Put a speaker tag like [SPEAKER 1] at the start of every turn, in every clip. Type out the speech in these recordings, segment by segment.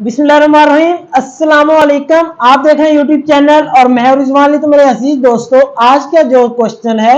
[SPEAKER 1] बिस्मिल्लाहिर्रहमानिर्रहीम। अस्सलाम वालेकुम। आप देख रहे हैं यूट्यूब चैनल और मैं रिजवान। तो मेरे अजीज दोस्तों, आज का जो क्वेश्चन है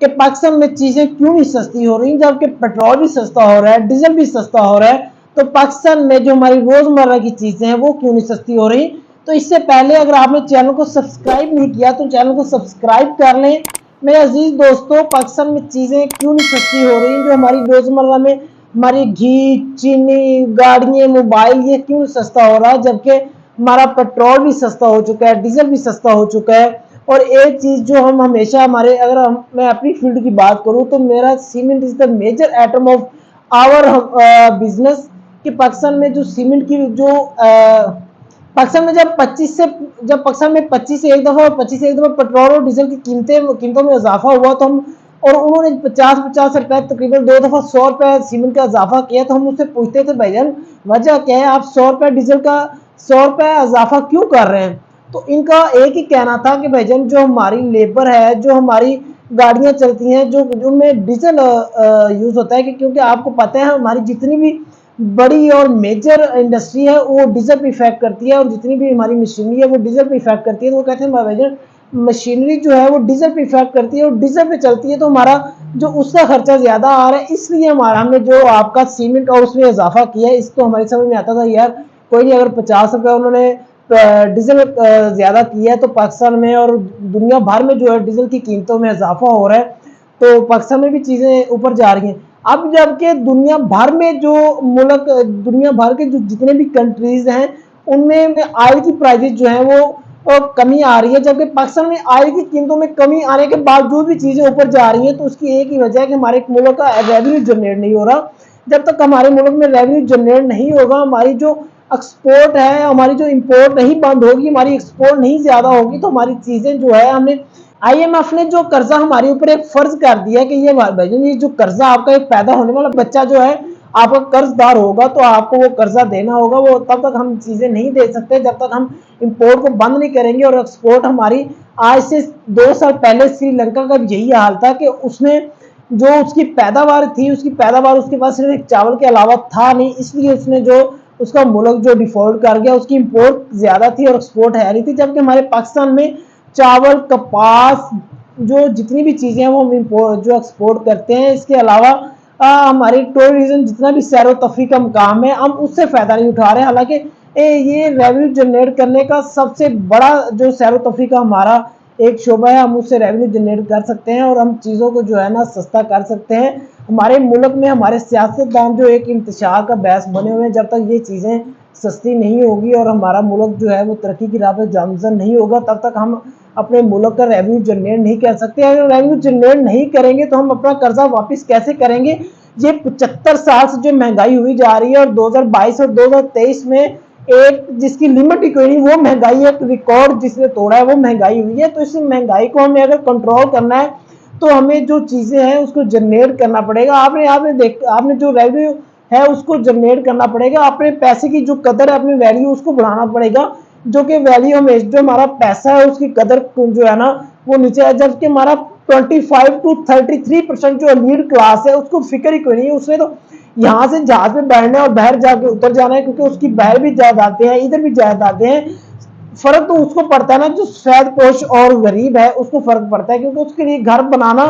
[SPEAKER 1] कि पाकिस्तान में चीजें क्यों नहीं सस्ती हो रही, जबकि पेट्रोल भी सस्ता हो रहा है, डीजल भी सस्ता हो रहा है, तो पाकिस्तान में जो हमारी रोजमर्रा की चीजें हैं वो क्यों नहीं सस्ती हो रही। तो इससे पहले अगर आपने चैनल को सब्सक्राइब नहीं किया तो चैनल को सब्सक्राइब कर लें। मेरे अजीज दोस्तों, पाकिस्तान में चीजें क्यों नहीं सस्ती हो रही, जो हमारी रोजमर्रा में हमारी घी, चीनी, गाड़ियां, मोबाइल, ये क्यों सस्ता हो रहा है, जबकि हमारा पेट्रोल भी सस्ता हो चुका है, डीजल भी सस्ता हो चुका है। और एक चीज जो हम हमेशा हमारे, मैं अपनी फील्ड की बात करूं तो मेरा cement is the major item of our business. कि पाकिस्तान में जो सीमेंट की जो पाकिस्तान में जब पाकिस्तान में 25 से एक दफा पेट्रोल और डीजल की कीमतों में इजाफा हुआ, तो हम और उन्होंने 50 रुपए तकरीबन 2 दफा 100 रुपए सीमेंट का इजाफा किया, तो हम उससे पूछते थे भाईजान वजह क्या है, आप 100 रुपए डीजल का 100 रुपए इजाफा क्यों कर रहे हैं। तो इनका एक ही कहना था कि भाईजान जो हमारी लेबर है, जो हमारी गाड़ियां चलती हैं, जो उनमें डीजल यूज होता है, कि क्योंकि आपको पता है हमारी जितनी भी बड़ी और मेजर इंडस्ट्री है वो डीजल पे इफेक्ट करती है, और जितनी भी हमारी मशीनरी है वो डीजल पे इफेक्ट करती है। तो वो कहते हैं भाईजान मशीनरी जो है वो डीजल पे इफेक्ट करती है और डीजल पे चलती है, तो हमारा जो उसका खर्चा ज्यादा आ रहा है, इसलिए हमने जो आपका सीमेंट और उसमें इजाफा किया है। इसको हमारी समझ में आता था यार कोई नहीं, अगर 50 रुपए उन्होंने डीजल ज्यादा किया है तो पाकिस्तान में और दुनिया भर में जो है डीजल की कीमतों में इजाफा हो रहा है, तो पाकिस्तान में भी चीजें ऊपर जा रही हैं। अब जबकि दुनिया भर में जो मुल्क, दुनिया भर के जो जितने भी कंट्रीज हैं उनमें ऑयल की प्राइसेस जो है वो कमी आ रही है, जबकि पाकिस्तान में ऑयल की कीमतों में कमी आने के बावजूद भी चीजें ऊपर जा रही हैं। तो उसकी एक ही वजह है कि हमारे मुल्क का रेवेन्यू जनरेट नहीं हो रहा। जब तक हमारे मुल्क में रेवेन्यू जनरेट नहीं होगा, हमारी जो एक्सपोर्ट है, हमारी जो इंपोर्ट नहीं बंद होगी, हमारी एक्सपोर्ट नहीं ज्यादा होगी, तो हमारी चीजें जो है, हमने IMF ने जो कर्जा हमारे ऊपर एक फर्ज कर दिया कि ये जो कर्जा आपका एक पैदा होने वाला बच्चा जो है आपका कर्जदार होगा, तो आपको वो कर्जा देना होगा। वो तब तक हम चीजें नहीं दे सकते जब तक हम इंपोर्ट को बंद नहीं करेंगे। और एक्सपोर्ट हमारी, आज से 2 साल पहले श्रीलंका का यही हाल था कि उसने जो उसकी पैदावार थी, उसकी पैदावार उसके पास सिर्फ एक चावल के अलावा था नहीं, इसलिए उसने जो उसका मुल्क जो डिफॉल्ट कर गया, उसकी इंपोर्ट ज्यादा थी और एक्सपोर्ट है नहीं थी। जबकि हमारे पाकिस्तान में चावल, कपास, जो जितनी भी चीजें हैं वो हम इंपोर्ट जो एक्सपोर्ट करते हैं। इसके अलावा हमारी टूरिज्म, जितना भी सैर तफरी का मकाम है, हम उससे फायदा नहीं उठा रहे हैं। हालांकि ये रेवेन्यू जनरेट करने का सबसे बड़ा जो सैर तफरी का हमारा एक शोबा है, हम उससे रेवेन्यू जनरेट कर सकते हैं और हम चीज़ों को जो है ना सस्ता कर सकते हैं। हमारे मुल्क में हमारे सियासतदान जो एक इंतशार का बहस बने हुए हैं, जब तक ये चीज़ें सस्ती नहीं होगी और हमारा मुल्क जो है वो तरक्की की राह पर गामजन नहीं होगा, तब तक हम अपने मुल्क का रेवेन्यू जनरेट नहीं कर सकते। अगर रेवेन्यू जनरेट नहीं करेंगे तो हम अपना कर्जा वापस कैसे करेंगे। ये 75 साल से जो महंगाई हुई जा रही है, और 2022 और 2023 में एक जिसकी लिमिट ही कोई नहीं, वो महंगाई एक रिकॉर्ड जिसने तोड़ा है, वो महंगाई हुई है। तो इस महंगाई को हमें अगर कंट्रोल करना है तो हमें जो चीजें हैं उसको जनरेट करना पड़ेगा। आपने जो रेवेन्यू है उसको जनरेट करना पड़ेगा। अपने पैसे की जो कदर है, अपनी वैल्यू उसको बढ़ाना पड़ेगा, जो कि वैल्यू हमें, जो हमारा पैसा है उसकी कदर जो है ना वो नीचे है। जबकि हमारा 25 to 33% जो लीड क्लास है उसको फिक्र ही कोई नहीं है। उसने तो यहाँ से जहाज पे बैठना है और बाहर जाके उतर जाना है, क्योंकि उसकी बाहर भी जायदादें हैं, इधर भी जायदादें हैं। फर्क तो उसको पड़ता है ना जो शायद पोश और गरीब है, उसको फर्क पड़ता है, क्योंकि उसके लिए घर बनाना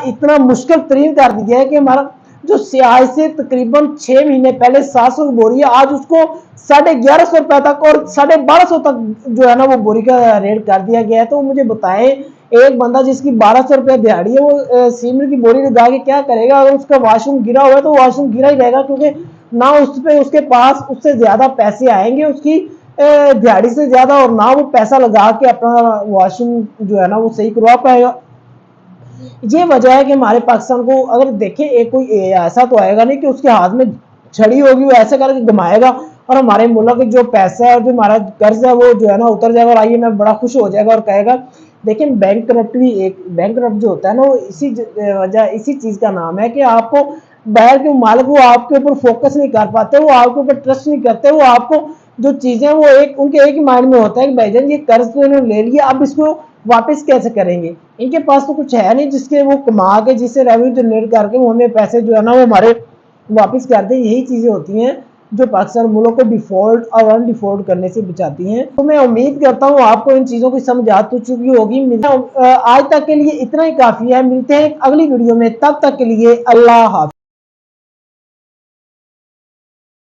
[SPEAKER 1] इतना मुश्किल तरीन कर दिया है कि हमारा जो सियाह से तकरीबन 6 महीने पहले 700 की बोरी है, आज उसको 1150 रुपए तक और 1250 तक जो है ना वो बोरी का रेट कर दिया गया है। तो मुझे बताएं, एक बंदा जिसकी 1200 रुपए दिहाड़ी है, वो सीमेंट की बोरी लगा के क्या करेगा। अगर उसका वॉशरूम गिरा हुआ है तो वॉशरूम गिरा ही रहेगा, क्योंकि ना उस पे उसके पास उससे ज्यादा पैसे आएंगे उसकी दिहाड़ी से ज्यादा, और ना वो पैसा लगा के अपना वॉशरूम जो है ना वो सही करवा पाएगा। ये वजह है कि हमारे पाकिस्तान को अगर देखें, एक कोई ऐसा तो आएगा नहीं कि उसके हाथ में छड़ी होगी, वो ऐसे करके घुमाएगा और हमारे मुल्क जो पैसा है और जो हमारा कर्ज है वो जो है ना उतर जाएगा और IMF बड़ा खुश हो जाएगा और कहेगा। लेकिन बैंक करप्ट भी, एक बैंक करप्ट जो होता है ना वो इसी चीज का नाम है कि आपको बाहर के मालिक वो आपके ऊपर फोकस नहीं कर पाते, वो आपके ऊपर ट्रस्ट नहीं करते, वो आपको जो चीजें वो उनके एक ही माइंड में होता है कि भाईजान ये कर्ज तो इन्होंने ले लिया, अब इसको वापस कैसे करेंगे। इनके पास तो कुछ है नहीं जिसके वो कमा के, जिससे रेवेन्यू जनरेट करके वो हमें पैसे जो है ना वो हमारे वापस कर दे। यही चीजें होती हैं جو پاکستان ملک کو ڈیفالٹ اور ان ڈیفالٹ کرنے سے بچاتی ہیں۔ تو میں امید کرتا ہوں آپ کو ان چیزوں کی سمجھ آ تو چکی ہوگی۔ آج تک کے لیے اتنا ہی کافی ہے، ملتے ہیں اگلی ویڈیو میں، تب تک کے لیے اللہ حافظ۔